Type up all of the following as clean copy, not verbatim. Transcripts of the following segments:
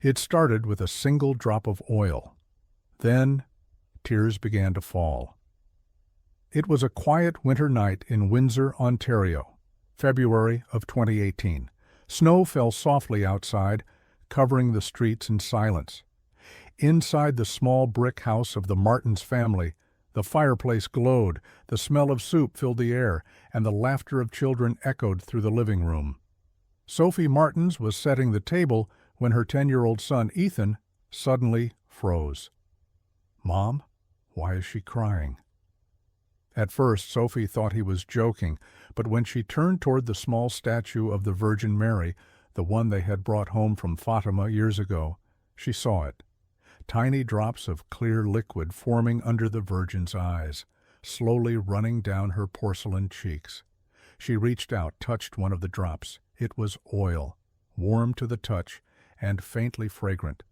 It started with a single drop of oil. Then, tears began to fall. It was a quiet winter night in Windsor, Ontario, February of 2018. Snow fell softly outside, covering the streets in silence. Inside the small brick house of the Martins family, the fireplace glowed, the smell of soup filled the air, and the laughter of children echoed through the living room. Sophie Martins was setting the table when her 10-year-old son, Ethan, suddenly froze. "Mom, why is she crying?" At first, Sophie thought he was joking, but when she turned toward the small statue of the Virgin Mary, the one they had brought home from Fatima years ago, she saw it. Tiny drops of clear liquid forming under the Virgin's eyes, slowly running down her porcelain cheeks. She reached out, touched one of the drops. It was oil, warm to the touch and faintly fragrant,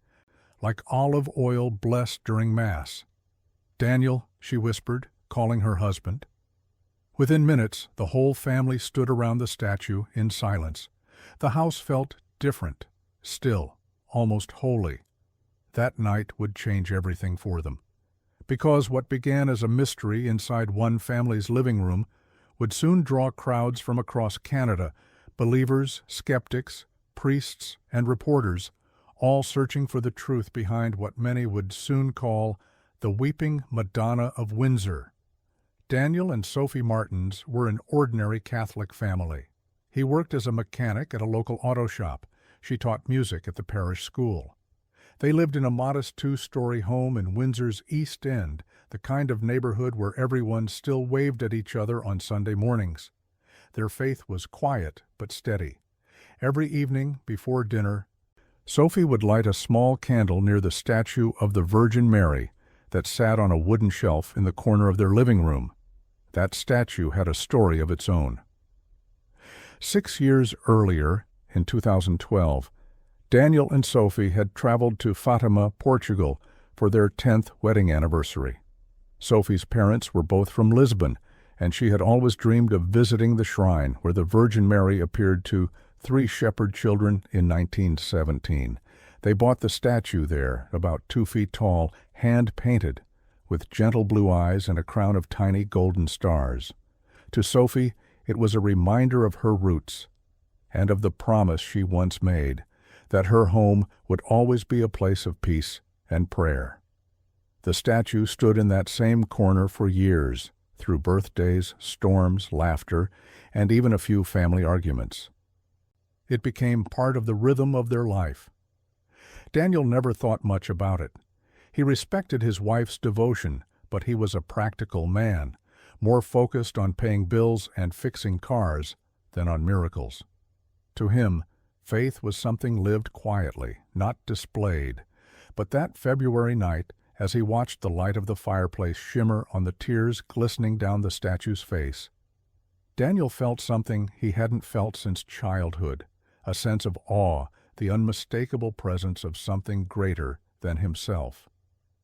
like olive oil blessed during Mass. "Daniel," she whispered, calling her husband. Within minutes, the whole family stood around the statue in silence. The house felt different, still, almost holy. That night would change everything for them, because what began as a mystery inside one family's living room would soon draw crowds from across Canada, believers, skeptics, priests, and reporters, all searching for the truth behind what many would soon call the Weeping Madonna of Windsor. Daniel and Sophie Martins were an ordinary Catholic family. He worked as a mechanic at a local auto shop. She taught music at the parish school. They lived in a modest 2-story home in Windsor's East End, the kind of neighborhood where everyone still waved at each other on Sunday mornings. Their faith was quiet but steady. Every evening, before dinner, Sophie would light a small candle near the statue of the Virgin Mary that sat on a wooden shelf in the corner of their living room. That statue had a story of its own. 6 years earlier, in 2012, Daniel and Sophie had traveled to Fatima, Portugal, for their 10th wedding anniversary. Sophie's parents were both from Lisbon, and she had always dreamed of visiting the shrine where the Virgin Mary appeared to 3 shepherd children in 1917. They bought the statue there, about 2 feet tall, hand-painted, with gentle blue eyes and a crown of tiny golden stars. To Sophie, it was a reminder of her roots and of the promise she once made, that her home would always be a place of peace and prayer. The statue stood in that same corner for years, through birthdays, storms, laughter, and even a few family arguments. It became part of the rhythm of their life. Daniel never thought much about it. He respected his wife's devotion, but he was a practical man, more focused on paying bills and fixing cars than on miracles. To him, faith was something lived quietly, not displayed. But that February night, as he watched the light of the fireplace shimmer on the tears glistening down the statue's face, Daniel felt something he hadn't felt since childhood, a sense of awe, the unmistakable presence of something greater than himself.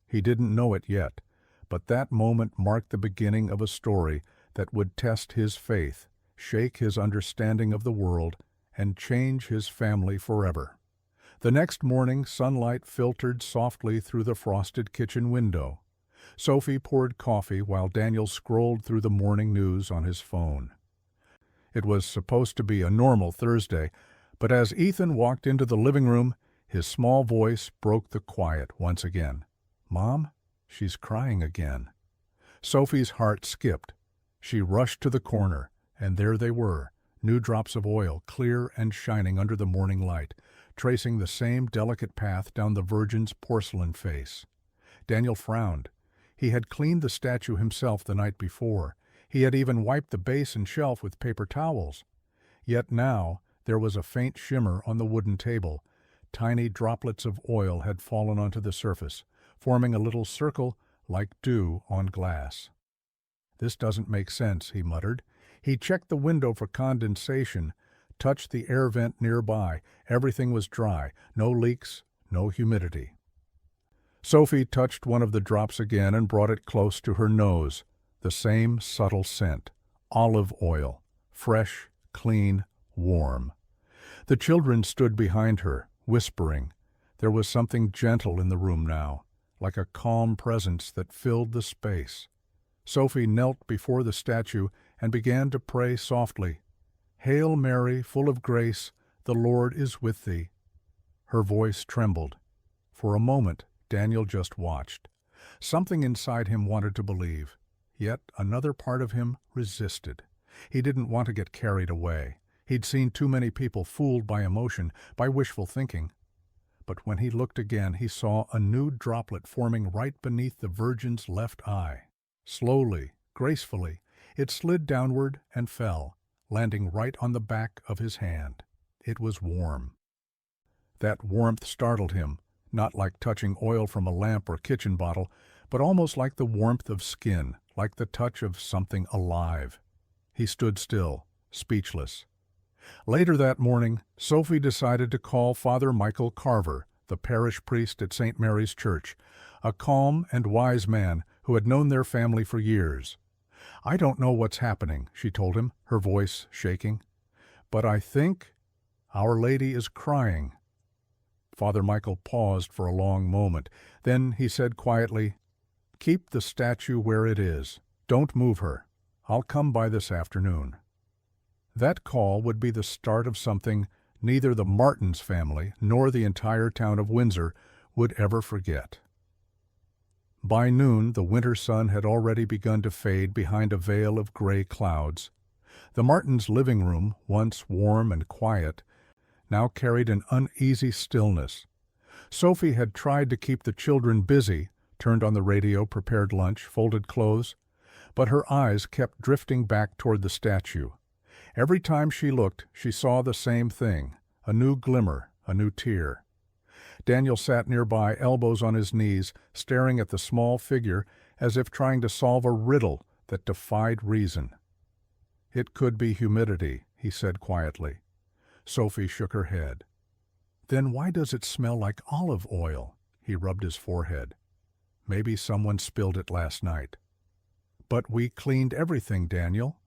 He didn't know it yet, but that moment marked the beginning of a story that would test his faith, shake his understanding of the world, and change his family forever. The next morning, sunlight filtered softly through the frosted kitchen window. Sophie poured coffee while Daniel scrolled through the morning news on his phone. It was supposed to be a normal Thursday, but as Ethan walked into the living room, his small voice broke the quiet once again. "Mom, she's crying again." Sophie's heart skipped. She rushed to the corner, and there they were, new drops of oil, clear and shining under the morning light, tracing the same delicate path down the Virgin's porcelain face. Daniel frowned. He had cleaned the statue himself the night before. He had even wiped the base and shelf with paper towels. Yet now there was a faint shimmer on the wooden table. Tiny droplets of oil had fallen onto the surface, forming a little circle like dew on glass. "This doesn't make sense," he muttered. He checked the window for condensation, touched the air vent nearby. Everything was dry, no leaks, no humidity. Sophie touched one of the drops again and brought it close to her nose. The same subtle scent, olive oil, fresh, clean, warm. The children stood behind her, whispering. There was something gentle in the room now, like a calm presence that filled the space. Sophie knelt before the statue and began to pray softly. "Hail Mary, full of grace, the Lord is with thee." Her voice trembled. For a moment, Daniel just watched. Something inside him wanted to believe, yet another part of him resisted. He didn't want to get carried away. He'd seen too many people fooled by emotion, by wishful thinking. But when he looked again, he saw a new droplet forming right beneath the Virgin's left eye. Slowly, gracefully, it slid downward and fell, landing right on the back of his hand. It was warm. That warmth startled him, not like touching oil from a lamp or kitchen bottle, but almost like the warmth of skin, like the touch of something alive. He stood still, speechless. Later that morning, Sophie decided to call Father Michael Carver, the parish priest at St. Mary's Church, a calm and wise man who had known their family for years. "I don't know what's happening," she told him, her voice shaking, "but I think Our Lady is crying." Father Michael paused for a long moment. Then he said quietly, "Keep the statue where it is. Don't move her. I'll come by this afternoon." That call would be the start of something neither the Martins family nor the entire town of Windsor would ever forget. By noon, the winter sun had already begun to fade behind a veil of gray clouds. The Martins' living room, once warm and quiet, now carried an uneasy stillness. Sophie had tried to keep the children busy, turned on the radio, prepared lunch, folded clothes, but her eyes kept drifting back toward the statue. Every time she looked, she saw the same thing, a new glimmer, a new tear. Daniel sat nearby, elbows on his knees, staring at the small figure as if trying to solve a riddle that defied reason. "It could be humidity," he said quietly. Sophie shook her head. "Then why does it smell like olive oil?" He rubbed his forehead. "Maybe someone spilled it last night." "But we cleaned everything, Daniel."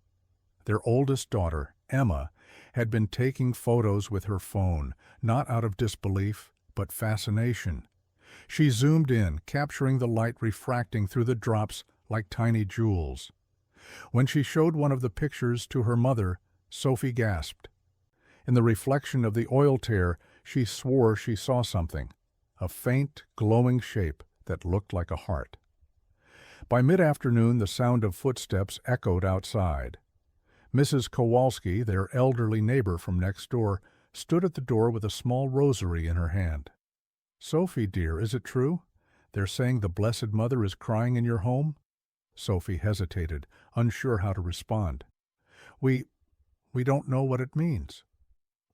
Their oldest daughter, Emma, had been taking photos with her phone, not out of disbelief, but fascination. She zoomed in, capturing the light refracting through the drops like tiny jewels. When she showed one of the pictures to her mother, Sophie gasped. In the reflection of the oil tear, she swore she saw something, a faint, glowing shape that looked like a heart. By mid-afternoon, the sound of footsteps echoed outside. Mrs. Kowalski, their elderly neighbor from next door, stood at the door with a small rosary in her hand. "Sophie, dear, is it true? They're saying the Blessed Mother is crying in your home?" Sophie hesitated, unsure how to respond. We don't know what it means."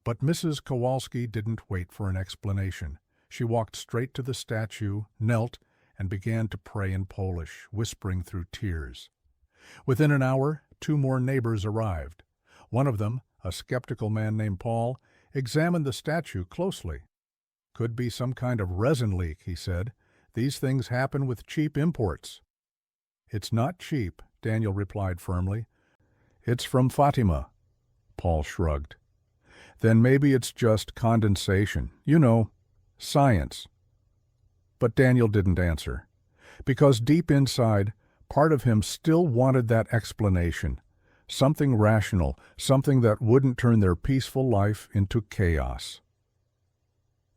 But Mrs. Kowalski didn't wait for an explanation. She walked straight to the statue, knelt, and began to pray in Polish, whispering through tears. Within an hour, 2 more neighbors arrived. One of them, a skeptical man named Paul, examined the statue closely. "Could be some kind of resin leak," he said. "These things happen with cheap imports." "It's not cheap," Daniel replied firmly. "It's from Fatima." Paul shrugged. "Then maybe it's just condensation. You know, science." But Daniel didn't answer, because deep inside, part of him still wanted that explanation, something rational, something that wouldn't turn their peaceful life into chaos.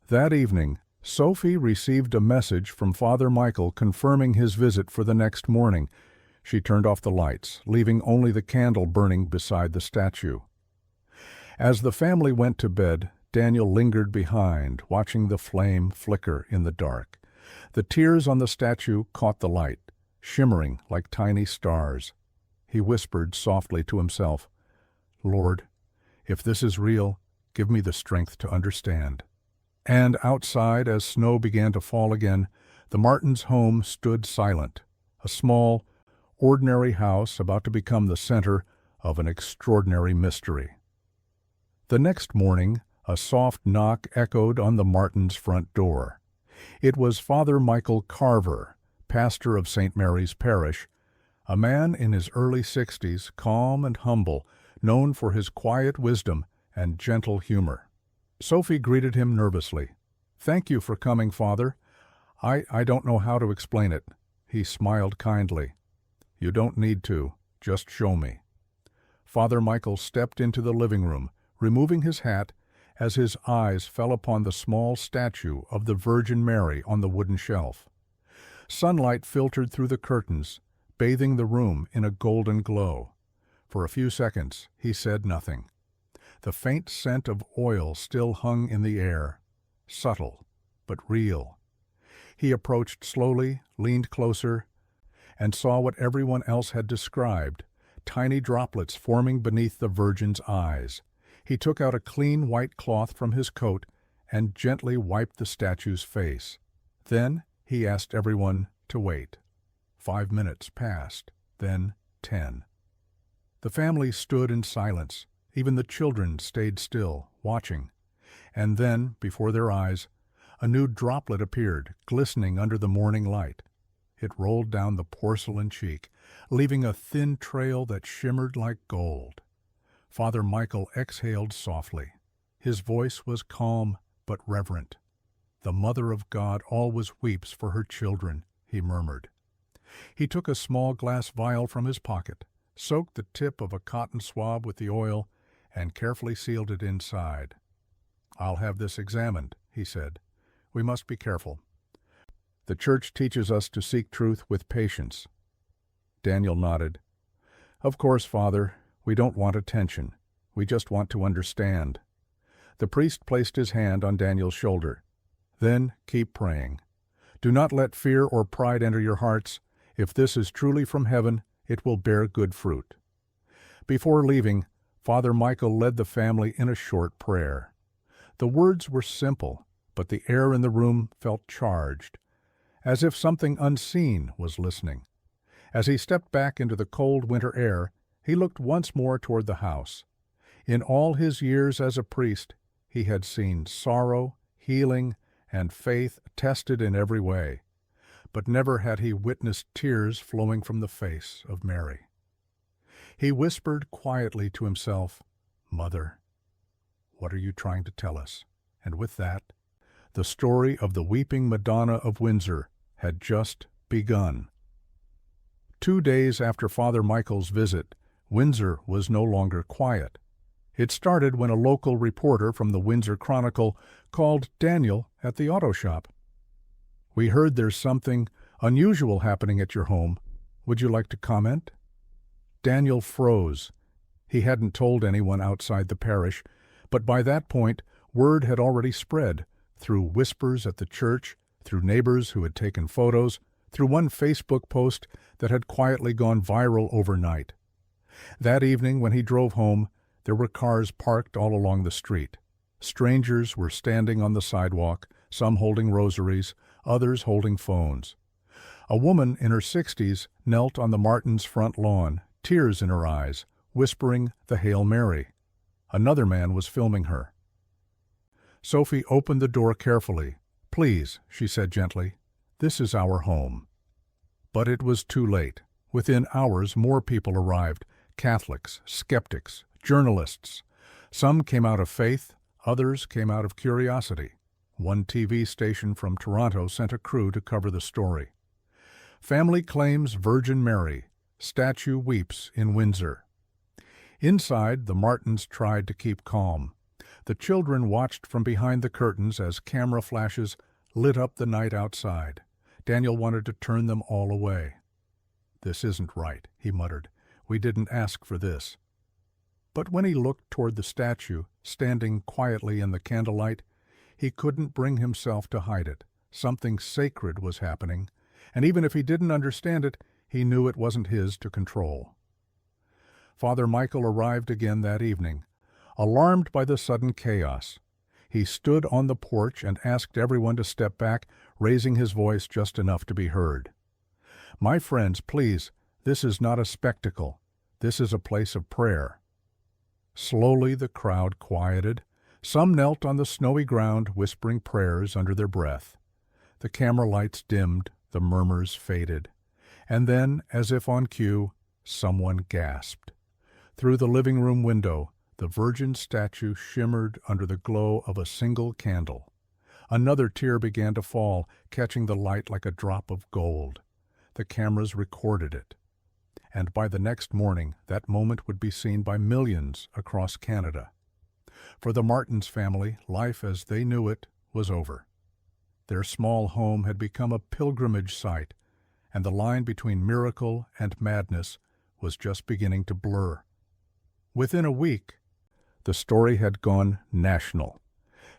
That evening, Sophie received a message from Father Michael confirming his visit for the next morning. She turned off the lights, leaving only the candle burning beside the statue. As the family went to bed, Daniel lingered behind, watching the flame flicker in the dark. The tears on the statue caught the light, shimmering like tiny stars. He whispered softly to himself, "Lord, if this is real, give me the strength to understand." And outside, as snow began to fall again, the Martins' home stood silent, a small, ordinary house about to become the center of an extraordinary mystery. The next morning, a soft knock echoed on the Martins' front door. It was Father Michael Carver, pastor of St. Mary's Parish, a man in his early 60s, calm and humble, known for his quiet wisdom and gentle humor. Sophie greeted him nervously. "Thank you for coming, Father. I don't know how to explain it." He smiled kindly. "You don't need to. Just show me." Father Michael stepped into the living room, removing his hat as his eyes fell upon the small statue of the Virgin Mary on the wooden shelf. Sunlight filtered through the curtains, bathing the room in a golden glow. For a few seconds he said nothing. The faint scent of oil still hung in the air, subtle but real. He approached slowly, leaned closer, and saw what everyone else had described, tiny droplets forming beneath the Virgin's eyes. He took out a clean white cloth from his coat and gently wiped the statue's face. Then he asked everyone to wait. 5 minutes passed, then 10. The family stood in silence. Even the children stayed still, watching. And then, before their eyes, a new droplet appeared, glistening under the morning light. It rolled down the porcelain cheek, leaving a thin trail that shimmered like gold. Father Michael exhaled softly. His voice was calm but reverent. "The Mother of God always weeps for her children," he murmured. He took a small glass vial from his pocket, soaked the tip of a cotton swab with the oil, and carefully sealed it inside. "I'll have this examined," he said. "We must be careful. The Church teaches us to seek truth with patience." Daniel nodded. "Of course, Father, we don't want attention. We just want to understand." The priest placed his hand on Daniel's shoulder. "Then keep praying. Do not let fear or pride enter your hearts. If this is truly from heaven, it will bear good fruit." Before leaving, Father Michael led the family in a short prayer. The words were simple, but the air in the room felt charged, as if something unseen was listening. As he stepped back into the cold winter air, he looked once more toward the house. In all his years as a priest, he had seen sorrow, healing, and faith tested in every way, but never had he witnessed tears flowing from the face of Mary. He whispered quietly to himself, "Mother, what are you trying to tell us?" And with that, the story of the Weeping Madonna of Windsor had just begun. 2 days after Father Michael's visit, Windsor was no longer quiet. It started when a local reporter from the Windsor Chronicle called Daniel at the auto shop. "We heard there's something unusual happening at your home. Would you like to comment?" Daniel froze. He hadn't told anyone outside the parish, but by that point, word had already spread, through whispers at the church, through neighbors who had taken photos, through one Facebook post that had quietly gone viral overnight. That evening, when he drove home, there were cars parked all along the street. Strangers were standing on the sidewalk, some holding rosaries, others holding phones. A woman in her 60s knelt on the Martins' front lawn, tears in her eyes, whispering the Hail Mary. Another man was filming her. Sophie opened the door carefully. "Please," she said gently, "this is our home." But it was too late. Within hours, more people arrived: Catholics, skeptics, journalists. Some came out of faith, others came out of curiosity. One TV station from Toronto sent a crew to cover the story. Family claims Virgin Mary. Statue weeps in Windsor. Inside, the Martins tried to keep calm. The children watched from behind the curtains as camera flashes lit up the night outside. Daniel wanted to turn them all away. "This isn't right," he muttered. "We didn't ask for this." But when he looked toward the statue, standing quietly in the candlelight, he couldn't bring himself to hide it. Something sacred was happening, and even if he didn't understand it, he knew it wasn't his to control. Father Michael arrived again that evening, alarmed by the sudden chaos. He stood on the porch and asked everyone to step back, raising his voice just enough to be heard. "My friends, please, this is not a spectacle. This is a place of prayer." Slowly the crowd quieted. Some knelt on the snowy ground, whispering prayers under their breath. The camera lights dimmed, the murmurs faded. And then, as if on cue, someone gasped. Through the living room window, the Virgin statue shimmered under the glow of a single candle. Another tear began to fall, catching the light like a drop of gold. The cameras recorded it. And by the next morning, that moment would be seen by millions across Canada. For the Martins family, life as they knew it was over. Their small home had become a pilgrimage site, and the line between miracle and madness was just beginning to blur. Within a week, the story had gone national.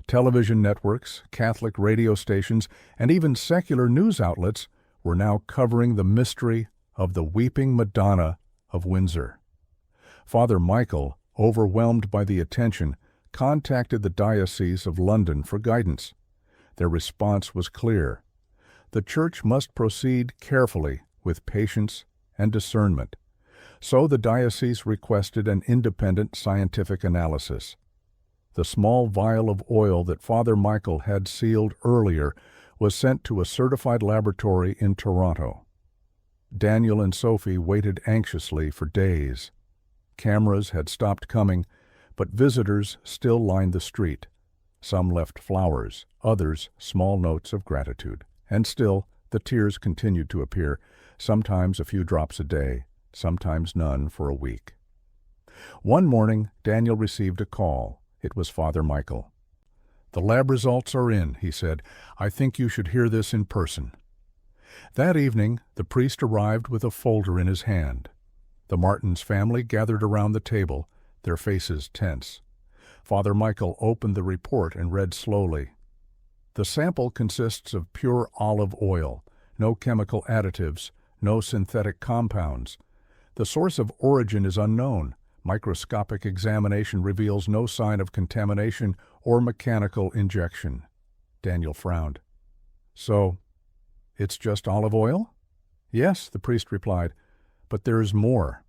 Television networks, Catholic radio stations, and even secular news outlets were now covering the mystery of the Weeping Madonna of Windsor. Father Michael, overwhelmed by the attention, contacted the Diocese of London for guidance. Their response was clear. The Church must proceed carefully with patience and discernment. So the diocese requested an independent scientific analysis. The small vial of oil that Father Michael had sealed earlier was sent to a certified laboratory in Toronto. Daniel and Sophie waited anxiously for days. Cameras had stopped coming, but visitors still lined the street. Some left flowers, others small notes of gratitude. And still, the tears continued to appear, sometimes a few drops a day, sometimes none for a week. One morning, Daniel received a call. It was Father Michael. "The lab results are in," he said. "I think you should hear this in person." That evening, the priest arrived with a folder in his hand. The Martins family gathered around the table, their faces tense. Father Michael opened the report and read slowly. The sample consists of pure olive oil, no chemical additives, no synthetic compounds. The source of origin is unknown. Microscopic examination reveals no sign of contamination or mechanical injection. Daniel frowned. "So, it's just olive oil?" "Yes," the priest replied, "but there is more.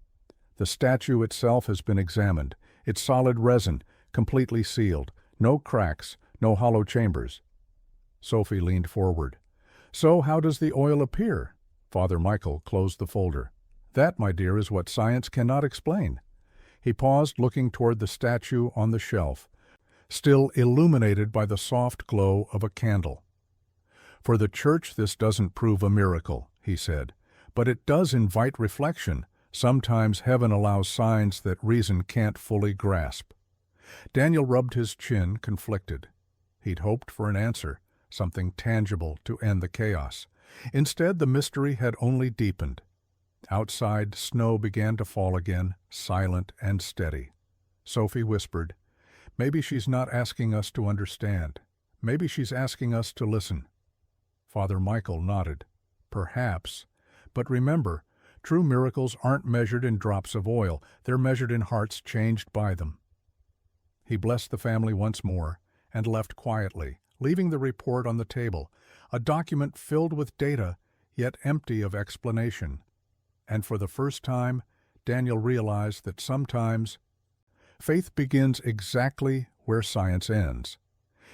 The statue itself has been examined. It's solid resin, completely sealed. No cracks, no hollow chambers." Sophie leaned forward. "So how does the oil appear?" Father Michael closed the folder. "That, my dear, is what science cannot explain." He paused, looking toward the statue on the shelf, still illuminated by the soft glow of a candle. "For the Church, this doesn't prove a miracle," he said, "but it does invite reflection. Sometimes heaven allows signs that reason can't fully grasp." Daniel rubbed his chin, conflicted. He'd hoped for an answer, something tangible to end the chaos. Instead, the mystery had only deepened. Outside, snow began to fall again, silent and steady. Sophie whispered, "Maybe she's not asking us to understand. Maybe she's asking us to listen." Father Michael nodded. "Perhaps. But remember, true miracles aren't measured in drops of oil. They're measured in hearts changed by them." He blessed the family once more and left quietly, leaving the report on the table, a document filled with data, yet empty of explanation. And for the first time, Daniel realized that sometimes faith begins exactly where science ends.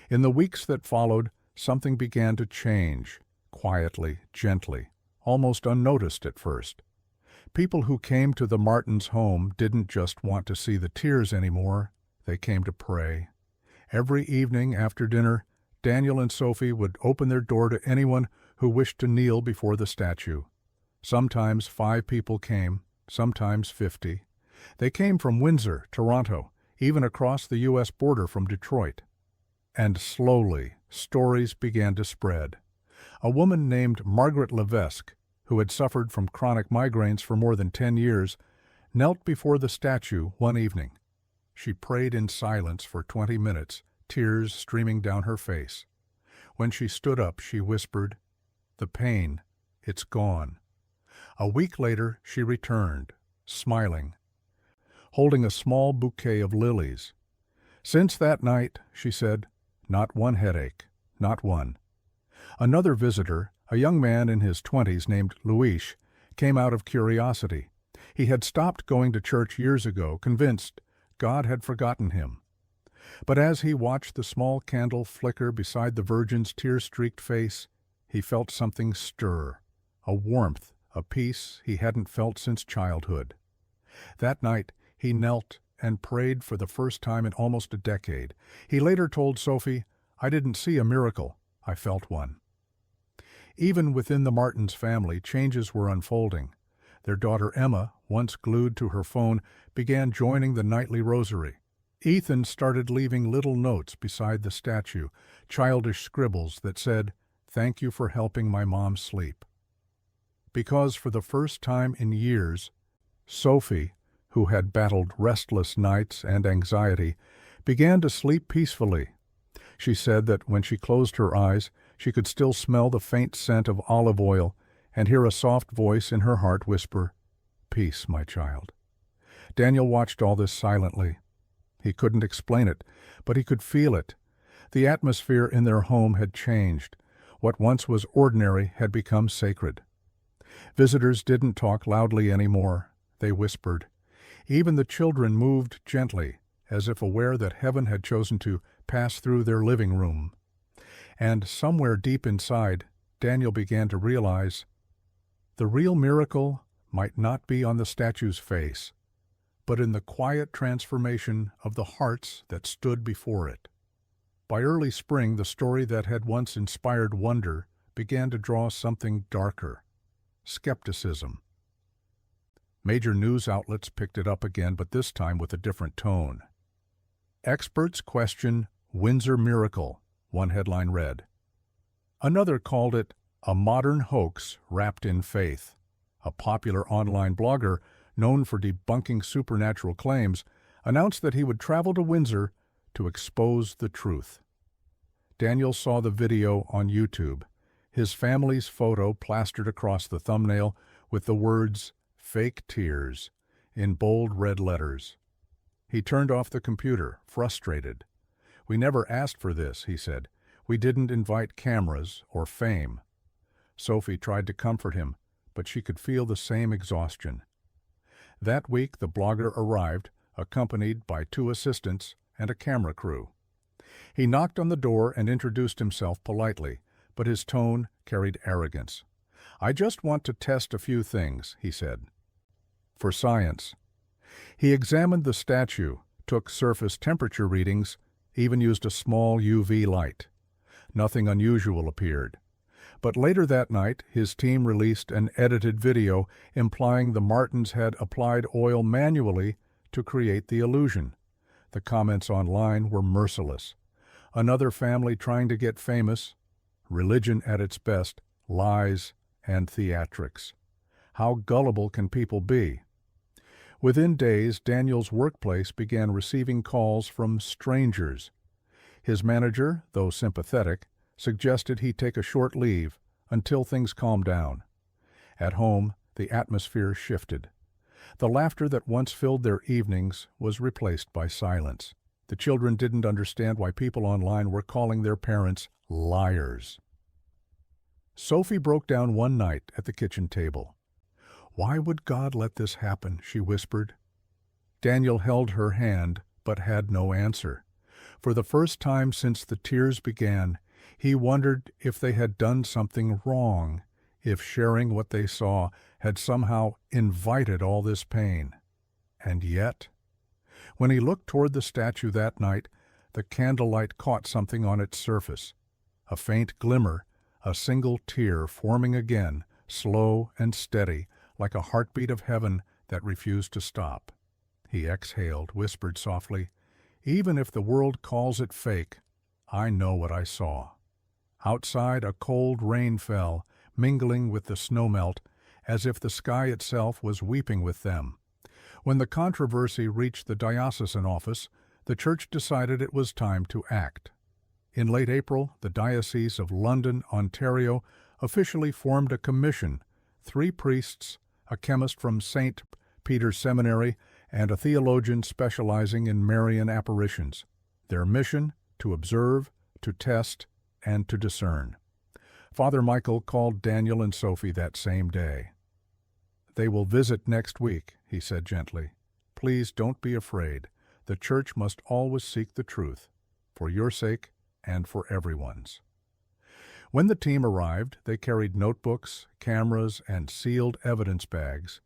In the weeks that followed, something began to change, quietly, gently, almost unnoticed at first. People who came to the Martins' home didn't just want to see the tears anymore, they came to pray. Every evening after dinner, Daniel and Sophie would open their door to anyone who wished to kneel before the statue. Sometimes 5 people came, sometimes 50. They came from Windsor, Toronto, even across the U.S. border from Detroit. And slowly, stories began to spread. A woman named Margaret Levesque, who had suffered from chronic migraines for more than 10 years, knelt before the statue one evening. She prayed in silence for 20 minutes, tears streaming down her face. When she stood up, she whispered, "The pain, it's gone." A week later, she returned, smiling, holding a small bouquet of lilies. "Since that night," she said, "not one headache, not one." Another visitor, a young man in his 20s named Luis, came out of curiosity. He had stopped going to church years ago, convinced God had forgotten him. But as he watched the small candle flicker beside the Virgin's tear-streaked face, he felt something stir, a warmth, a peace he hadn't felt since childhood. That night, he knelt and prayed for the first time in almost a decade. He later told Sophie, I didn't see a miracle, I felt one. Even within the Martins family, changes were unfolding. Their daughter Emma, once glued to her phone, began joining the nightly rosary. Ethan started leaving little notes beside the statue, childish scribbles that said, "Thank you for helping my mom sleep." Because for the first time in years, Sophie, who had battled restless nights and anxiety, began to sleep peacefully. She said that when she closed her eyes, she could still smell the faint scent of olive oil and hear a soft voice in her heart whisper, "Peace, my child." Daniel watched all this silently. He couldn't explain it, but he could feel it. The atmosphere in their home had changed. What once was ordinary had become sacred. Visitors didn't talk loudly anymore. They whispered. Even the children moved gently, as if aware that heaven had chosen to pass through their living room. And somewhere deep inside, Daniel began to realize the real miracle might not be on the statue's face, but in the quiet transformation of the hearts that stood before it. By early spring, the story that had once inspired wonder began to draw something darker: skepticism. Major news outlets picked it up again, but this time with a different tone. Experts question Windsor miracle, one headline read. Another called it a modern hoax wrapped in faith. A popular online blogger, known for debunking supernatural claims, announced that he would travel to Windsor to expose the truth. Daniel saw the video on YouTube, his family's photo plastered across the thumbnail with the words "fake tears" in bold red letters. He turned off the computer, frustrated. "We never asked for this," he said. "We didn't invite cameras or fame." Sophie tried to comfort him, but she could feel the same exhaustion. That week the blogger arrived, accompanied by 2 assistants and a camera crew. He knocked on the door and introduced himself politely, but his tone carried arrogance. "I just want to test a few things," he said. "For science." He examined the statue, took surface temperature readings, even used a small UV light. Nothing unusual appeared. But later that night, his team released an edited video implying the Martins had applied oil manually to create the illusion. The comments online were merciless. Another family trying to get famous, religion at its best, lies and theatrics. How gullible can people be? Within days, Daniel's workplace began receiving calls from strangers. His manager, though sympathetic, suggested he take a short leave until things calmed down. At home, the atmosphere shifted. The laughter that once filled their evenings was replaced by silence. The children didn't understand why people online were calling their parents liars. Sophie broke down one night at the kitchen table. "Why would God let this happen?" she whispered. Daniel held her hand, but had no answer. For the first time since the tears began, he wondered if they had done something wrong, if sharing what they saw had somehow invited all this pain. And yet, when he looked toward the statue that night, the candlelight caught something on its surface. A faint glimmer, a single tear forming again, slow and steady, like a heartbeat of heaven that refused to stop. He exhaled, whispered softly, "Even if the world calls it fake, I know what I saw." Outside, a cold rain fell, mingling with the snowmelt, as if the sky itself was weeping with them. When the controversy reached the diocesan office, the church decided it was time to act. In late April, the Diocese of London, Ontario, officially formed a commission: 3 priests, a chemist from St. Peter's Seminary, and a theologian specializing in Marian apparitions. Their mission: to observe, to test, and to discern. Father Michael called Daniel and Sophie that same day. "They will visit next week," he said gently. "Please don't be afraid. The church must always seek the truth, for your sake and for everyone's." When the team arrived, they carried notebooks, cameras, and sealed evidence bags.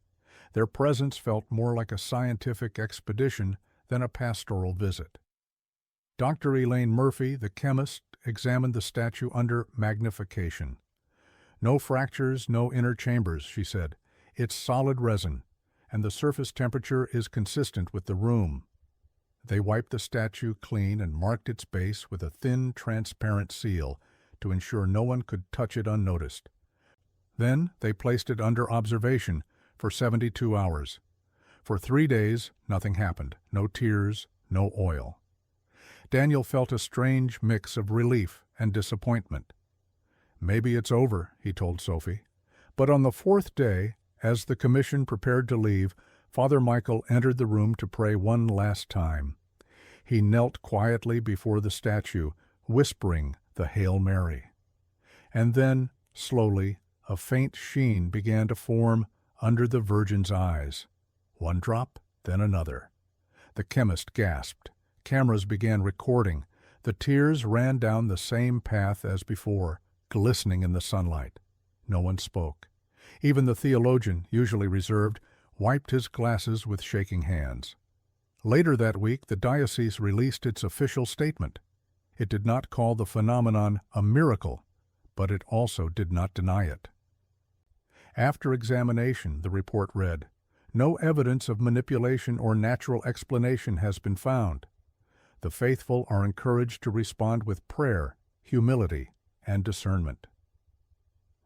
Their presence felt more like a scientific expedition than a pastoral visit. Dr. Elaine Murphy, the chemist examined the statue under magnification. "No fractures, no inner chambers," she said. "It's solid resin, and the surface temperature is consistent with the room." They wiped the statue clean and marked its base with a thin, transparent seal to ensure no one could touch it unnoticed. Then they placed it under observation for 72 hours. For 3 days, nothing happened. No tears, no oil. Daniel felt a strange mix of relief and disappointment. "Maybe it's over," he told Sophie. But on the 4th day, as the commission prepared to leave, Father Michael entered the room to pray one last time. He knelt quietly before the statue, whispering the Hail Mary. And then, slowly, a faint sheen began to form under the Virgin's eyes. One drop, then another. The chemist gasped. Cameras began recording. The tears ran down the same path as before, glistening in the sunlight. No one spoke. Even the theologian, usually reserved, wiped his glasses with shaking hands. Later that week, the diocese released its official statement. It did not call the phenomenon a miracle, but it also did not deny it. After examination, the report read, "No evidence of manipulation or natural explanation has been found. The faithful are encouraged to respond with prayer, humility, and discernment."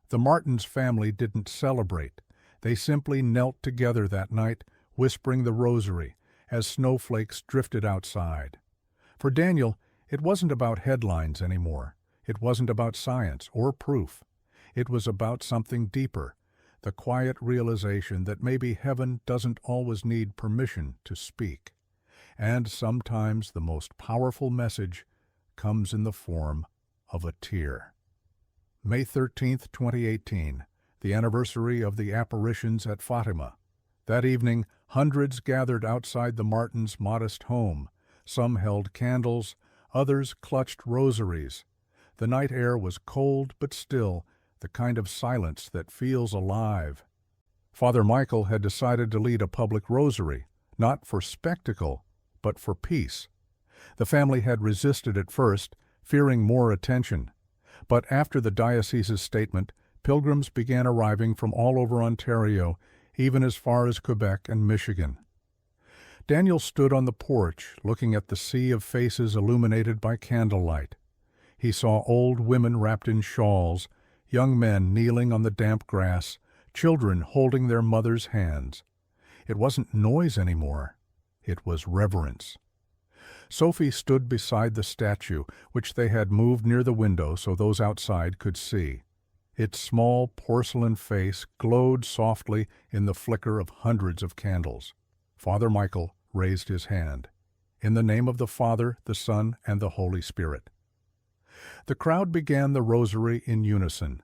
The Martins family didn't celebrate. They simply knelt together that night, whispering the rosary, as snowflakes drifted outside. For Daniel, it wasn't about headlines anymore. It wasn't about science or proof. It was about something deeper, the quiet realization that maybe heaven doesn't always need permission to speak. And sometimes the most powerful message comes in the form of a tear. May 13th, 2018, the anniversary of the apparitions at Fatima. That evening, hundreds gathered outside the Martins' modest home. Some held candles, others clutched rosaries. The night air was cold but still, the kind of silence that feels alive. Father Michael had decided to lead a public rosary, not for spectacle, but for peace. The family had resisted at first, fearing more attention. But after the diocese's statement, pilgrims began arriving from all over Ontario, even as far as Quebec and Michigan. Daniel stood on the porch, looking at the sea of faces illuminated by candlelight. He saw old women wrapped in shawls, young men kneeling on the damp grass, children holding their mothers' hands. It wasn't noise anymore. It was reverence. Sophie stood beside the statue, which they had moved near the window so those outside could see. Its small porcelain face glowed softly in the flicker of hundreds of candles. Father Michael raised his hand. "In the name of the Father, the Son, and the Holy Spirit." The crowd began the rosary in unison.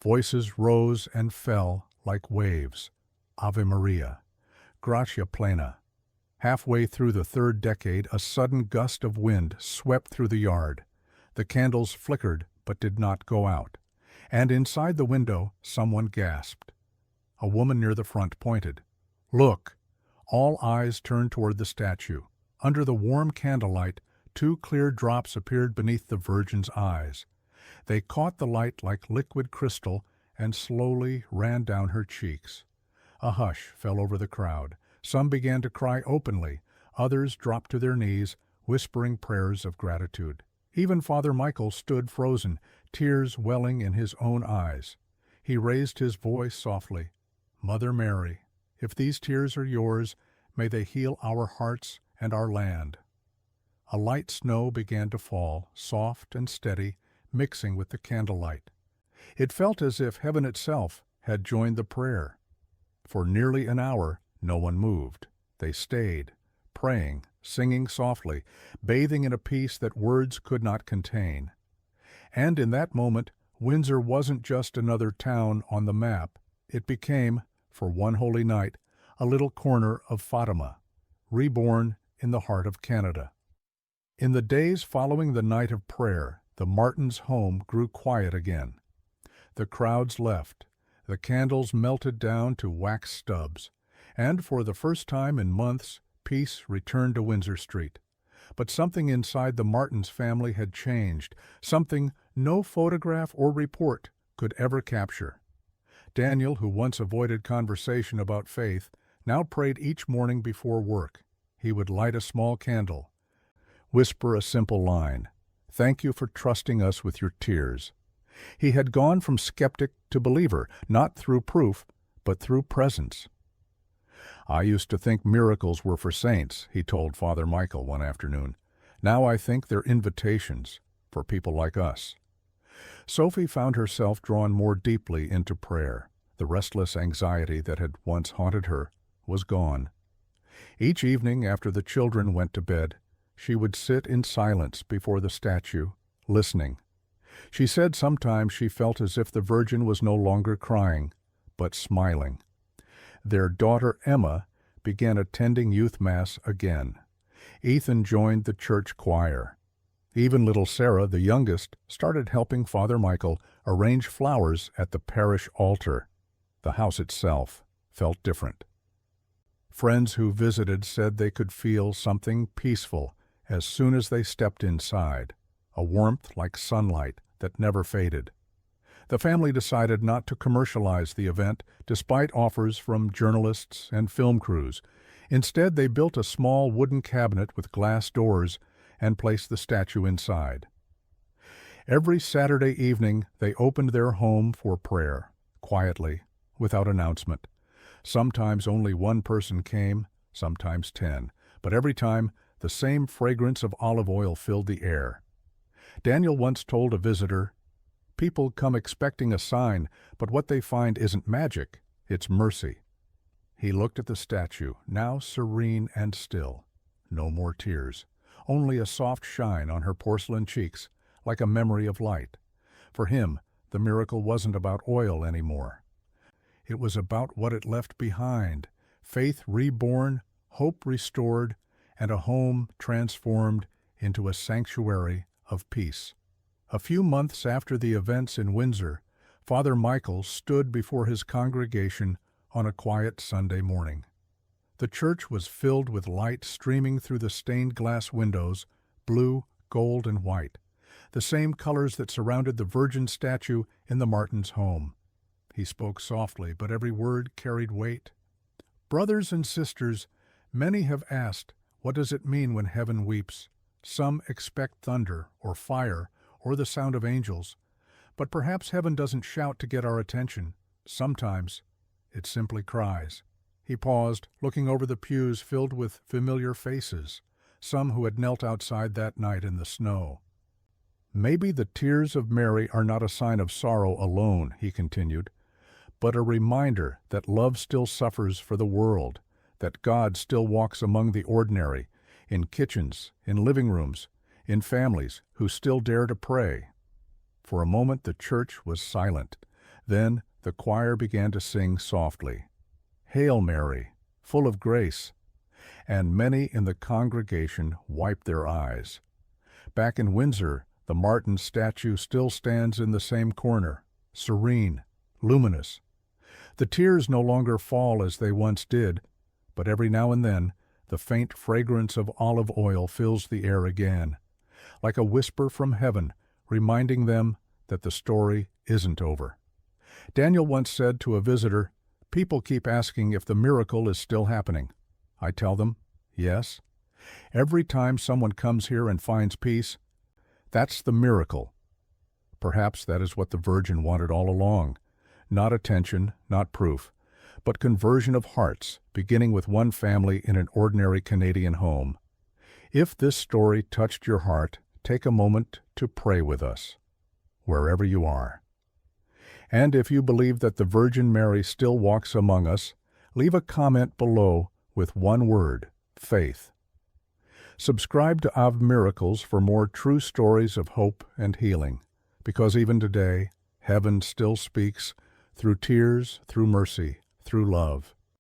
Voices rose and fell like waves. Ave Maria, Gratia plena. Halfway through the 3rd decade, a sudden gust of wind swept through the yard. The candles flickered but did not go out. And inside the window, someone gasped. A woman near the front pointed. "Look!" All eyes turned toward the statue. Under the warm candlelight, 2 clear drops appeared beneath the Virgin's eyes. They caught the light like liquid crystal and slowly ran down her cheeks. A hush fell over the crowd. Some began to cry openly. Others dropped to their knees, whispering prayers of gratitude. Even Father Michael stood frozen, tears welling in his own eyes. He raised his voice softly. "Mother Mary, if these tears are yours, may they heal our hearts and our land." A light snow began to fall, soft and steady, mixing with the candlelight. It felt as if heaven itself had joined the prayer. For nearly an hour, no one moved. They stayed, praying, singing softly, bathing in a peace that words could not contain. And in that moment, Windsor wasn't just another town on the map. It became, for one holy night, a little corner of Fatima, reborn in the heart of Canada. In the days following the night of prayer, the Martins' home grew quiet again. The crowds left. The candles melted down to wax stubs. And for the first time in months, peace returned to Windsor Street. But something inside the Martins family had changed, something no photograph or report could ever capture. Daniel, who once avoided conversation about faith, now prayed each morning before work. He would light a small candle, whisper a simple line, "Thank you for trusting us with your tears." He had gone from skeptic to believer, not through proof, but through presence. "I used to think miracles were for saints," he told Father Michael one afternoon. "Now I think they're invitations for people like us." Sophie found herself drawn more deeply into prayer. The restless anxiety that had once haunted her was gone. Each evening after the children went to bed, she would sit in silence before the statue, listening. She said sometimes she felt as if the Virgin was no longer crying, but smiling. Their daughter Emma began attending youth mass again. Ethan joined the church choir. Even little Sarah, the youngest, started helping Father Michael arrange flowers at the parish altar. The house itself felt different. Friends who visited said they could feel something peaceful as soon as they stepped inside, a warmth like sunlight that never faded. The family decided not to commercialize the event, despite offers from journalists and film crews. Instead, they built a small wooden cabinet with glass doors and placed the statue inside. Every Saturday evening, they opened their home for prayer, quietly, without announcement. Sometimes only one person came, sometimes 10, but every time the same fragrance of olive oil filled the air. Daniel once told a visitor, "People come expecting a sign, but what they find isn't magic, it's mercy." He looked at the statue, now serene and still. No more tears, only a soft shine on her porcelain cheeks, like a memory of light. For him, the miracle wasn't about oil anymore. It was about what it left behind, faith reborn, hope restored, and a home transformed into a sanctuary of peace. A few months after the events in Windsor, Father Michael stood before his congregation on a quiet Sunday morning. The church was filled with light streaming through the stained glass windows, blue, gold, and white, the same colors that surrounded the Virgin statue in the Martins' home. He spoke softly, but every word carried weight. "Brothers and sisters, many have asked, what does it mean when heaven weeps? Some expect thunder or fire or the sound of angels. But perhaps heaven doesn't shout to get our attention. Sometimes it simply cries." He paused, looking over the pews filled with familiar faces, some who had knelt outside that night in the snow. "Maybe the tears of Mary are not a sign of sorrow alone," he continued, "but a reminder that love still suffers for the world, that God still walks among the ordinary, in kitchens, in living rooms, in families who still dare to pray." For a moment the church was silent. Then the choir began to sing softly, "Hail Mary, full of grace," and many in the congregation wiped their eyes. Back in Windsor, the Martin statue still stands in the same corner, serene, luminous. The tears no longer fall as they once did, but every now and then the faint fragrance of olive oil fills the air again, like a whisper from heaven, reminding them that the story isn't over. Daniel once said to a visitor, "People keep asking if the miracle is still happening. I tell them, yes. Every time someone comes here and finds peace, that's the miracle." Perhaps that is what the Virgin wanted all along. Not attention, not proof, but conversion of hearts, beginning with one family in an ordinary Canadian home. If this story touched your heart, take a moment to pray with us, wherever you are. And if you believe that the Virgin Mary still walks among us, leave a comment below with one word, faith. Subscribe to Av Miracles for more true stories of hope and healing, because even today, heaven still speaks through tears, through mercy, through love.